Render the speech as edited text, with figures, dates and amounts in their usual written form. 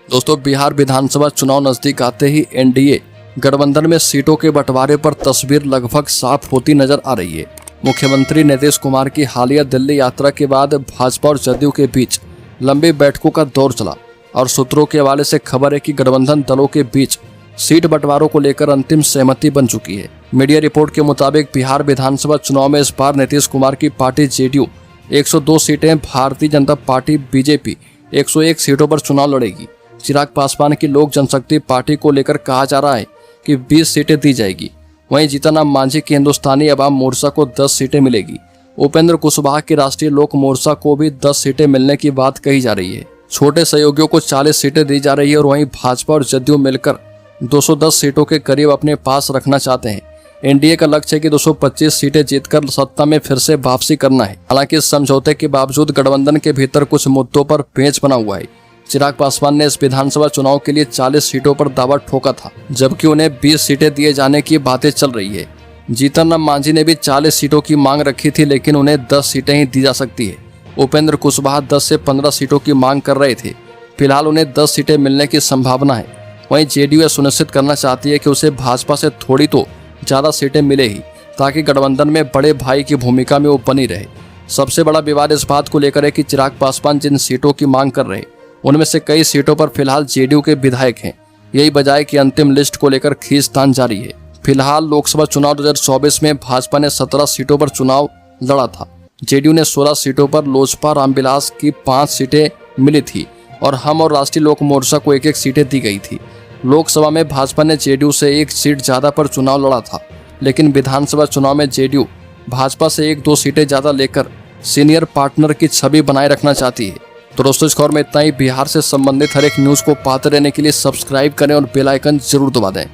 दोस्तों, बिहार विधानसभा चुनाव नजदीक आते ही एनडीए गठबंधन में सीटों के बंटवारे पर तस्वीर लगभग साफ होती नजर आ रही है। मुख्यमंत्री नीतीश कुमार की हालिया दिल्ली यात्रा के बाद भाजपा और जदयू के बीच लंबी बैठकों का दौर चला और सूत्रों के हवाले से खबर है कि गठबंधन दलों के बीच सीट बंटवारों को लेकर अंतिम सहमति बन चुकी है। मीडिया रिपोर्ट के मुताबिक बिहार विधानसभा चुनाव में इस बार नीतीश कुमार की पार्टी जेडीयू 102 सीटें, भारतीय जनता पार्टी बीजेपी 101 सीटों पर चुनाव लड़ेगी। चिराग पासवान की लोक जनशक्ति पार्टी को लेकर कहा जा रहा है कि 20 सीटें दी जाएगी। वहीं जीतन राम मांझी की हिंदुस्तानी अवाम मोर्चा को 10 सीटें मिलेगी। उपेंद्र कुशवाहा की राष्ट्रीय लोक मोर्चा को भी 10 सीटें मिलने की बात कही जा रही है। छोटे सहयोगियों को 40 सीटें दी जा रही है और वहीं भाजपा और जदयू मिलकर 210 सीटों के करीब अपने पास रखना चाहते हैं। एनडीए का लक्ष्य है कि 225 सीटें जीतकर सत्ता में फिर से वापसी करना है। हालांकि इस समझौते के बावजूद गठबंधन के भीतर कुछ मुद्दों पर पेंच बना हुआ है। चिराग पासवान ने इस विधानसभा चुनाव के लिए 40 सीटों पर दावा ठोका था, जबकि उन्हें 20 सीटें दिए जाने की बातें चल रही है। जीतन राम मांझी ने भी 40 सीटों की मांग रखी थी, लेकिन उन्हें 10 सीटें ही दी जा सकती है। उपेंद्र कुशवाहा 10 से 15 सीटों की मांग कर रहे थे। फिलहाल उन्हें 10 सीटें मिलने की संभावना है। वहीं जेडीयू यह सुनिश्चित करना चाहती है कि उसे भाजपा से थोड़ी तो ज़्यादा सीटें मिले ही, ताकि गठबंधन में बड़े भाई की भूमिका में वो बनी रहे। सबसे बड़ा विवाद इस बात को लेकर है कि चिराग पासवान जिन सीटों की मांग कर रहे हैं उनमें से कई सीटों पर फिलहाल जेडीयू के विधायक हैं। यही वजह है कि अंतिम लिस्ट को लेकर खींचतान जारी है। फिलहाल लोकसभा चुनाव 2024 में भाजपा ने 17 सीटों पर चुनाव लड़ा था। जेडीयू ने 16 सीटों पर, लोजपा रामविलास की 5 सीटें मिली थी और हम और राष्ट्रीय लोक मोर्चा को 1-1 सीटें दी गई थी। लोकसभा में भाजपा ने जेडीयू से 1 सीट ज़्यादा पर चुनाव लड़ा था, लेकिन विधानसभा चुनाव में जेडीयू भाजपा से 1-2 सीटें ज़्यादा लेकर सीनियर पार्टनर की छवि बनाए रखना चाहती है। तो दोस्तों, इस खबर में इतना ही। बिहार से संबंधित हर एक न्यूज़ को पाते रहने के लिए सब्सक्राइब करें और बेल आइकन जरूर दबा दें।